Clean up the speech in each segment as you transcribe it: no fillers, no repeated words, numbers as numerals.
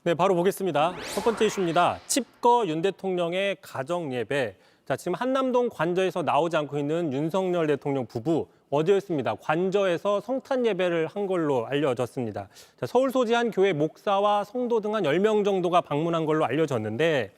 네, 바로 보겠습니다. 첫 번째 이슈입니다. 칩거 윤 대통령의 가정 예배. 자, 지금 한남동 관저에서 나오지 않고 있는 윤석열 대통령 부부 어제였습니다. 관저에서 성탄 예배를 한 걸로 알려졌습니다. 자, 서울 소재 한 교회 목사와 성도 등 한 10명 정도가 방문한 걸로 알려졌는데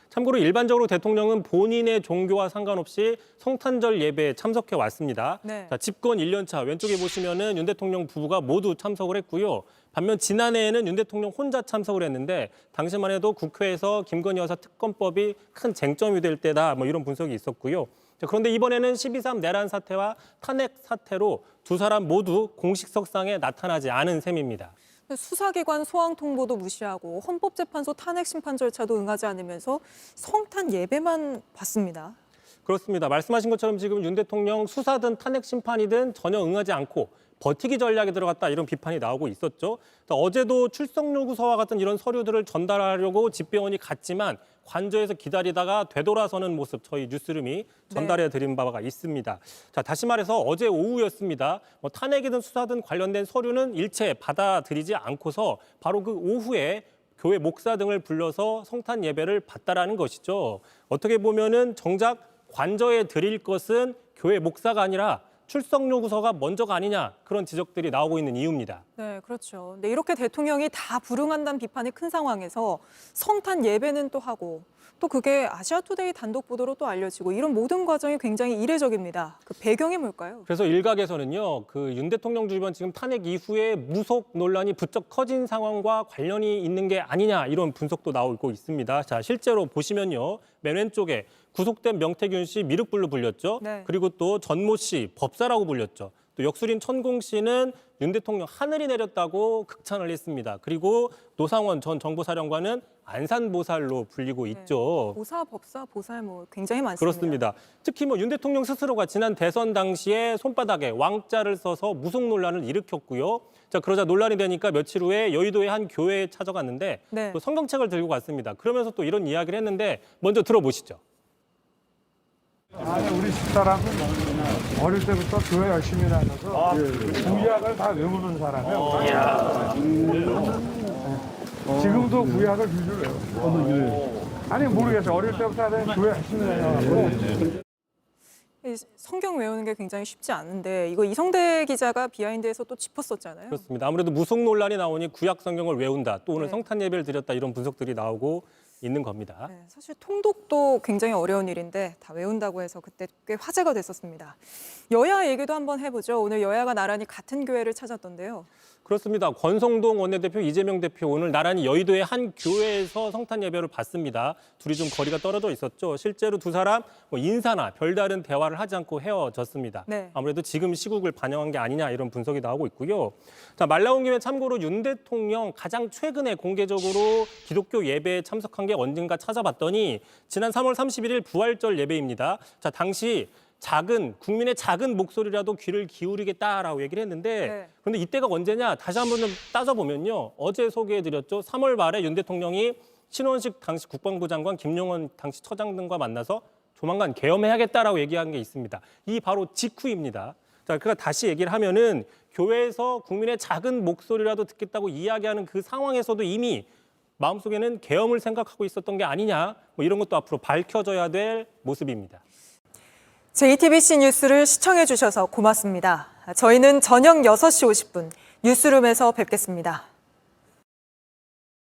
참고로 일반적으로 대통령은 본인의 종교와 상관없이 성탄절 예배에 참석해 왔습니다. 네. 자, 집권 1년 차 왼쪽에 보시면은 윤 대통령 부부가 모두 참석을 했고요. 반면 지난해에는 윤 대통령 혼자 참석을 했는데 당시만 해도 국회에서 김건희 여사 특검법이 큰 쟁점이 될 때다 이런 분석이 있었고요. 자, 그런데 이번에는 12.3 내란 사태와 탄핵 사태로 두 사람 모두 공식 석상에 나타나지 않은 셈입니다. 수사기관 소환 통보도 무시하고 헌법재판소 탄핵 심판 절차도 응하지 않으면서 성탄 예배만 받습니다. 그렇습니다. 말씀하신 것처럼 지금 윤 대통령 수사든 탄핵 심판이든 전혀 응하지 않고 버티기 전략에 들어갔다 이런 비판이 나오고 있었죠. 어제도 출석 요구서와 같은 이런 서류들을 전달하려고 집배원이 갔지만 관저에서 기다리다가 되돌아서는 모습 저희 뉴스룸이 전달해 드린 바가 있습니다. 자, 다시 말해서 어제 오후였습니다. 탄핵이든 수사든 관련된 서류는 일체 받아들이지 않고서 바로 그 오후에 교회 목사 등을 불러서 성탄 예배를 받다라는 것이죠. 어떻게 보면은 정작 관저에 드릴 것은 교회 목사가 아니라 출석 요구서가 먼저가 아니냐 그런 지적들이 나오고 있는 이유입니다. 네, 그렇죠. 근데 이렇게 대통령이 다 불응한다는 비판이 큰 상황에서 성탄 예배는 또 하고 또 그게 아시아투데이 단독 보도로 또 알려지고 이런 모든 과정이 굉장히 이례적입니다. 그 배경이 뭘까요? 그래서 일각에서는요, 그 윤 대통령 주변 지금 탄핵 이후에 무속 논란이 부쩍 커진 상황과 관련이 있는 게 아니냐 이런 분석도 나오고 있습니다. 자, 실제로 보시면요, 맨 왼쪽에 구속된 명태균 씨 미륵불로 불렸죠. 네. 그리고 또 전모 씨 법사라고 불렸죠. 또 역술인 천공 씨는 윤 대통령 하늘이 내렸다고 극찬을 했습니다. 그리고 노상원 전 정보사령관은 안산보살로 불리고 있죠. 보사, 법사, 보살 굉장히 많습니다. 그렇습니다. 특히 윤 대통령 스스로가 지난 대선 당시에 손바닥에 왕자를 써서 무속 논란을 일으켰고요. 자, 그러자 논란이 되니까 며칠 후에 여의도의 한 교회에 찾아갔는데 네. 또 성경책을 들고 갔습니다. 그러면서 또 이런 이야기를 했는데 먼저 들어보시죠. 아니 우리 집사람은 어릴 때부터 교회 열심히 다녀서 구약을 다 외우는 사람이에요. 지금도 구약을 줄줄 외워요. 아니 모르겠어요. 어릴 때부터 교회 열심히 다녀서. 성경 외우는 게 굉장히 쉽지 않은데 이거 이성대 기자가 비하인드에서 또 짚었었잖아요. 그렇습니다. 아무래도 무속 논란이 나오니 구약 성경을 외운다. 또 오늘 네. 성탄 예배를 드렸다 이런 분석들이 나오고 있는 겁니다. 네, 사실 통독도 굉장히 어려운 일인데 다 외운다고 해서 그때 꽤 화제가 됐었습니다. 여야 얘기도 한번 해보죠. 오늘 여야가 나란히 같은 교회를 찾았던데요. 그렇습니다. 권성동 원내대표, 이재명 대표 오늘 나란히 여의도의 한 교회에서 성탄 예배를 받습니다. 둘이 좀 거리가 떨어져 있었죠. 실제로 두 사람 인사나 별다른 대화를 하지 않고 헤어졌습니다. 네. 아무래도 지금 시국을 반영한 게 아니냐 이런 분석이 나오고 있고요. 자, 말 나온 김에 참고로 윤 대통령 가장 최근에 공개적으로 기독교 예배에 참석한 게 언젠가 찾아봤더니 지난 3월 31일 부활절 예배입니다. 자, 당시 국민의 작은 목소리라도 귀를 기울이겠다라고 얘기를 했는데 네. 그런데 이때가 언제냐 다시 한번 좀 따져보면요. 어제 소개해드렸죠. 3월 말에 윤 대통령이 신원식 당시 국방부 장관, 김용원 당시 처장 등과 만나서 조만간 계엄해야겠다라고 얘기한 게 있습니다. 이 바로 직후입니다. 자, 그러니까 다시 얘기를 하면은 교회에서 국민의 작은 목소리라도 듣겠다고 이야기하는 그 상황에서도 이미 마음속에는 계엄을 생각하고 있었던 게 아니냐 이런 것도 앞으로 밝혀져야 될 모습입니다. JTBC 뉴스를 시청해 주셔서 고맙습니다. 저희는 저녁 6시 50분 뉴스룸에서 뵙겠습니다.